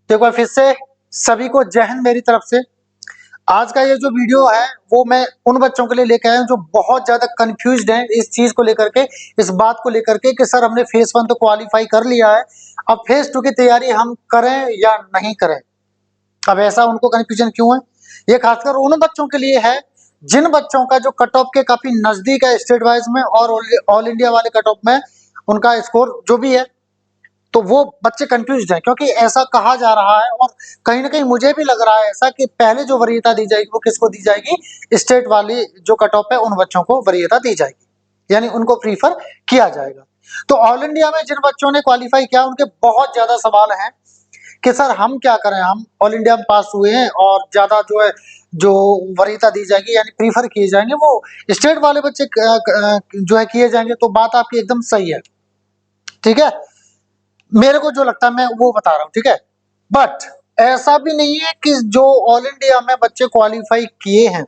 तो एक बार फिर से सभी को जय हिंद मेरी तरफ से। आज का ये जो वीडियो है वो मैं उन बच्चों के लिए लेकर आया हूं जो बहुत ज्यादा कंफ्यूज्ड हैं इस चीज को लेकर के, इस बात को लेकर के कि सर हमने फेज 1 तो क्वालिफाई कर लिया है, अब फेज 2 की तैयारी हम करें या नहीं करें। अब ऐसा उनको कंफ्यूजन क्यों है? ये खासकर उन बच्चों के लिए है जिन बच्चों का जो कट ऑफ के काफी नजदीक है स्टेट वाइज में और ऑल इंडिया वाले कट ऑफ में उनका स्कोर जो भी है, तो वो बच्चे कंफ्यूज हैं क्योंकि ऐसा कहा जा रहा है और कहीं ना कहीं मुझे भी लग रहा है ऐसा कि पहले जो वरीयता दी जाएगी वो किसको दी जाएगी? स्टेट वाली जो कट ऑफ है उन बच्चों को वरीयता दी जाएगी, यानी उनको प्रीफर किया जाएगा। तो ऑल इंडिया में जिन बच्चों ने क्वालिफाई किया उनके बहुत ज्यादा सवाल हैं कि सर हम क्या करें, हम ऑल इंडिया में पास हुए हैं और ज्यादा जो है जो वरीयता दी जाएगी यानी प्रीफर किए जाएंगे वो स्टेट वाले बच्चे जो है किए जाएंगे। तो बात आपकी एकदम सही है, ठीक है, मेरे को जो लगता है मैं वो बता रहा हूं, ठीक है। बट ऐसा भी नहीं है कि जो ऑल इंडिया में बच्चे क्वालिफाई किए हैं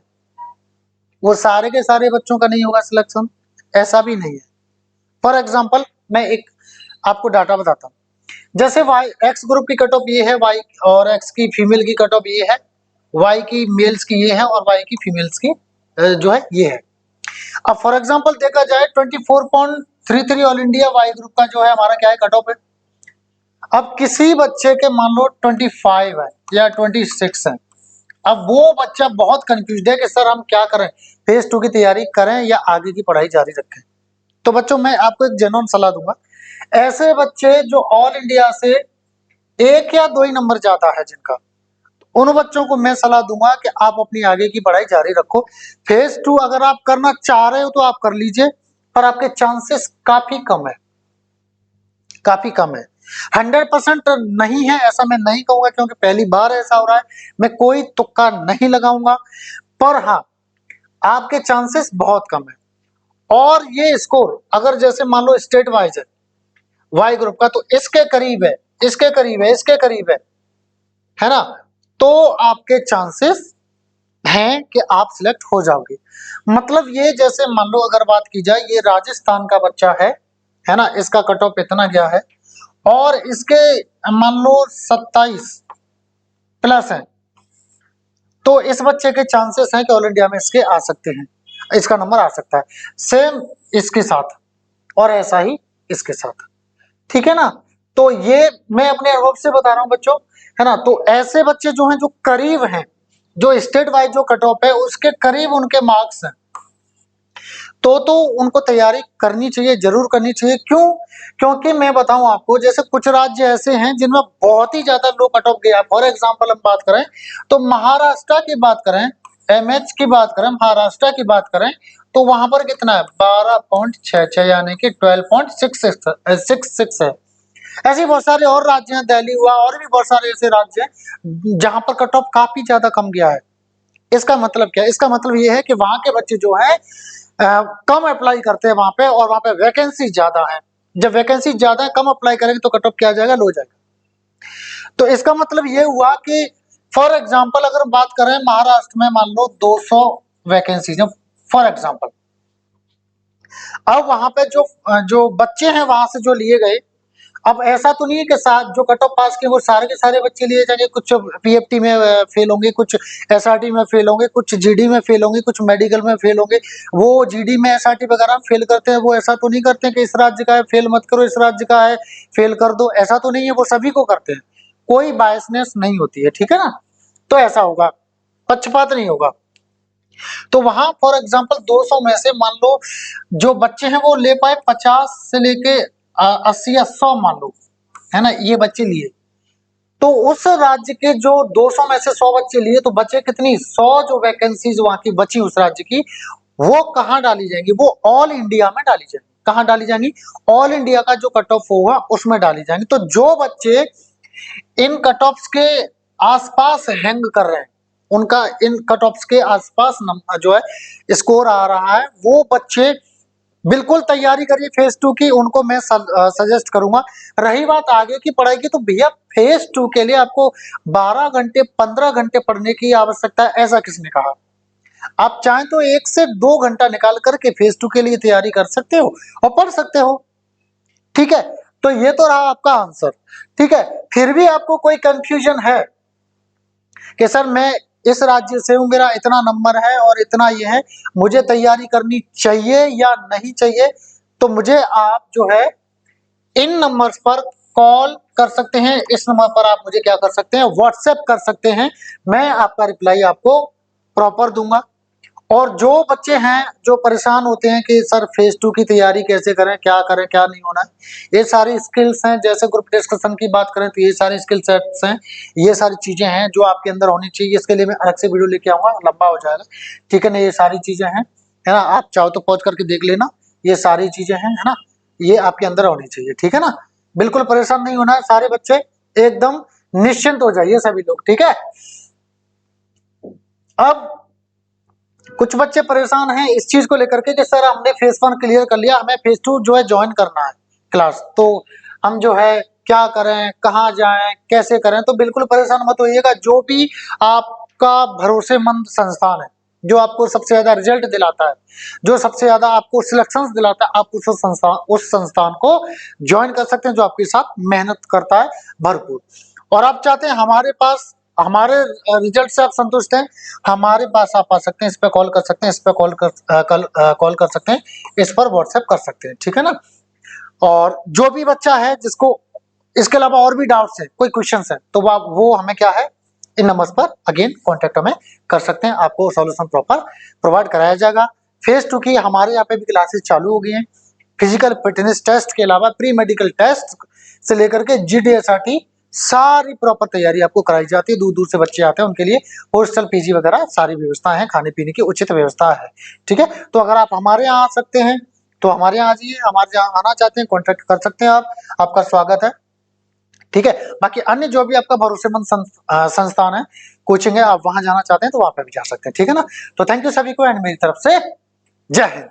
वो सारे के सारे बच्चों का नहीं होगा सिलेक्शन, ऐसा भी नहीं है। फॉर एग्जांपल मैं एक आपको डाटा बताता हूं, जैसे वाई एक्स ग्रुप की कट ऑफ ये है, वाई और एक्स की फीमेल की कट ऑफ ये है, वाई की मेल्स की ये है और वाई की फीमेल्स की जो है ये है। अब फॉर एग्जांपल देखा जाए 24.33 ऑल इंडिया वाई ग्रुप का जो है हमारा क्या है कट ऑफ है। अब किसी बच्चे के मान लो 25 है या 26 है, अब वो बच्चा बहुत कंफ्यूज है कि सर हम क्या करें, फेज 2 की तैयारी करें या आगे की पढ़ाई जारी रखें। तो बच्चों मैं आपको एक जेन्युइन सलाह दूंगा, ऐसे बच्चे जो ऑल इंडिया से 1 या 2 ही नंबर ज्यादा है जिनका, उन बच्चों को मैं सलाह दूंगा कि आप अपनी आगे की पढ़ाई जारी रखो। फेज 2 अगर आप करना चाह रहे हो तो आप कर लीजिए, पर आपके चांसेस काफी कम है, काफी कम है। 100% नहीं है ऐसा मैं नहीं कहूंगा क्योंकि पहली बार ऐसा हो रहा है, मैं कोई तुक्का नहीं लगाऊंगा, पर हाँ आपके चांसेस बहुत कम है। और ये स्कोर अगर जैसे मान लो स्टेट वाइज है वाई ग्रुप का, तो इसके करीब है, इसके करीब है, इसके करीब है ना, तो आपके चांसेस हैं कि आप सिलेक्ट हो जाओगे। मतलब ये जैसे मान लो अगर बात की जाए ये राजस्थान का बच्चा है ना, इसका कट ऑफ इतना गया है और इसके मान लो 27 प्लस है, तो इस बच्चे के चांसेस हैं कि ऑल इंडिया में इसके आ सकते हैं, इसका नंबर आ सकता है। सेम इसके साथ और ऐसा ही इसके साथ, ठीक है ना। तो ये मैं अपने अनुभव से बता रहा हूं बच्चों, है ना। तो ऐसे बच्चे जो हैं जो करीब हैं, जो स्टेट वाइज जो कट ऑफ है उसके करीब उनके मार्क्स हैं, तो उनको तैयारी करनी चाहिए, जरूर करनी चाहिए। क्यों? क्योंकि मैं बताऊं आपको जैसे कुछ राज्य ऐसे हैं जिनमें बहुत ही ज्यादा लो कट ऑफ गया। फॉर एग्जांपल हम बात करें तो महाराष्ट्र की बात करें, एमएच की बात करें, महाराष्ट्र की बात करें तो वहां पर कितना है 12.66 यानी कि 12.66 है। ऐसे बहुत सारे और राज्य हैं, दिल्ली हुआ और भी बहुत सारे ऐसे राज्य हैं जहां पर कट ऑफ काफी ज्यादा कम गया है। इसका मतलब क्या है? इसका मतलब ये है कि वहां के बच्चे जो है कम अप्लाई करते हैं वहां पे और वहां पे वैकेंसी ज्यादा है। जब वैकेंसी ज्यादा है, कम अप्लाई करेंगे तो कट ऑफ क्या आ जाएगा? लो जाएगा। तो इसका मतलब ये हुआ कि फॉर एग्जांपल अगर बात करें महाराष्ट्र में मान लो 200 वैकेंसी फॉर एग्जांपल, अब वहां पे जो जो बच्चे हैं वहां से जो लिए गए, अब ऐसा तो नहीं है कि साथ जो कट ऑफ पास किए वो सारे के सारे बच्चे लिए जाएंगे। कुछ पीएफटी में फेल होंगे, कुछ एसआरटी में फेल होंगे, कुछ जीडी में फेल होंगे, कुछ मेडिकल में फेल होंगे। वो जीडी में एसआरटी वगैरह फेल करते हैं, वो ऐसा तो नहीं करते हैं कि इस राज्य का है फेल मत करो, इस राज्य का है फेल कर दो, ऐसा तो नहीं है, वो सभी को करते हैं, कोई बायसनेस नहीं होती है, ठीक है ना। तो ऐसा होगा, पक्षपात नहीं होगा। तो वहां फॉर एग्जाम्पल 200 में से मान लो जो बच्चे हैं वो ले पाए 50 से लेके 80 या 100 मान लो, है ना, ये बच्चे लिए। तो उस राज्य के जो 200 में से 100 बच्चे लिए तो बचे कितनी? 100 जो वैकेंसीज वहां की बची उस राज्य की, वो कहाँ डाली जाएंगी? वो ऑल इंडिया में डाली जाएंगी। कहाँ डाली जाएंगी? ऑल इंडिया का जो कट ऑफ होगा उसमें डाली जाएंगी। तो जो बच्चे इन कट ऑफ्स के आसपास हैंग कर रहे हैं, उनका इन कट ऑफ्स के आसपास जो है स्कोर आ रहा है, वो बच्चे बिल्कुल तैयारी करिए फेज 2 की, उनको मैं सजेस्ट करूंगा। रही बात आगे की पढ़ाई की, तो भैया फेज 2 के लिए आपको 12 घंटे 15 घंटे पढ़ने की आवश्यकता है, ऐसा किसने कहा? आप चाहें तो 1 से 2 घंटा निकाल करके फेज 2 के लिए तैयारी कर सकते हो और पढ़ सकते हो, ठीक है। तो ये तो रहा आपका आंसर, ठीक है। फिर भी आपको कोई कंफ्यूजन है कि सर मैं इस राज्य से हूं, मेरा इतना नंबर है और इतना ये है, मुझे तैयारी करनी चाहिए या नहीं चाहिए, तो मुझे आप जो है इन नंबर्स पर कॉल कर सकते हैं, इस नंबर पर आप मुझे क्या कर सकते हैं, व्हाट्सएप कर सकते हैं। मैं आपका रिप्लाई आपको प्रॉपर दूंगा। और जो बच्चे हैं जो परेशान होते हैं कि सर फेज 2 की तैयारी कैसे करें, क्या नहीं होना है, ये सारी स्किल्स हैं। जैसे ग्रुप डिस्कशन की बात करें तो ये सारे स्किल सेट्स हैं, ये सारी चीजें हैं जो आपके अंदर होनी चाहिए। इसके लिए मैं अलग से वीडियो लेके आऊंगा, लंबा हो जाएगा, ठीक है ना। ये सारी चीजें हैं, है ना, आप चाहो तो पॉज करके देख लेना। ये सारी चीजें हैं, है ना, ये आपके अंदर होनी चाहिए, ठीक है ना। बिल्कुल परेशान नहीं होना है, सारे बच्चे एकदम निश्चिंत हो जाइए सभी लोग, ठीक है। अब कुछ बच्चे परेशान हैं इस चीज को लेकर के कि सर हमने फेज 1 क्लियर कर लिया, हमें फेज 2 जो है ज्वाइन करना है क्लास, तो हम जो है क्या करें, कहाँ जाएं, कैसे करें। तो बिल्कुल परेशान मत होइएगा। जो भी आपका भरोसेमंद संस्थान है, जो आपको सबसे ज्यादा रिजल्ट दिलाता है, जो सबसे ज्यादा आपको सिलेक्शंस दिलाता है, आप उस संस्थान को ज्वाइन कर सकते हैं, जो आपके साथ मेहनत करता है भरपूर। और आप चाहते हैं हमारे पास, हमारे रिजल्ट से आप संतुष्ट हैं, हमारे पास आप आ सकते हैं, इस पर कॉल कर सकते हैं, इस पर कॉल कर सकते हैं, इस पर व्हाट्सएप कर सकते हैं, ठीक है ना। और जो भी बच्चा है जिसको इसके अलावा और भी डाउट्स है, कोई क्वेश्चंस है, तो वो हमें क्या है, इन नंबर्स पर अगेन कांटेक्ट हमें कर सकते हैं, आपको सॉल्यूशन प्रॉपर प्रोवाइड कराया जाएगा। फेज 2 की हमारे यहाँ पे भी क्लासेस चालू हो गई हैं। फिजिकल फिटनेस टेस्ट के अलावा प्री मेडिकल टेस्ट से लेकर के GDSRT सारी प्रॉपर तैयारी आपको कराई जाती है। दूर दूर से बच्चे आते हैं, उनके लिए हॉस्टल PG वगैरह सारी व्यवस्था है, खाने पीने की उचित व्यवस्था है, ठीक है। तो अगर आप हमारे यहाँ आ सकते हैं तो हमारे यहाँ आ जाइए, हमारे यहाँ आना चाहते हैं कॉन्टेक्ट कर सकते हैं आप, आपका स्वागत है, ठीक है। बाकी अन्य जो भी आपका भरोसेमंद संस्थान है, कोचिंग है, आप वहां जाना चाहते हैं तो वहां पे भी जा सकते हैं, ठीक है ना। तो थैंक यू सभी को, एंड मेरी तरफ से जय हिंद।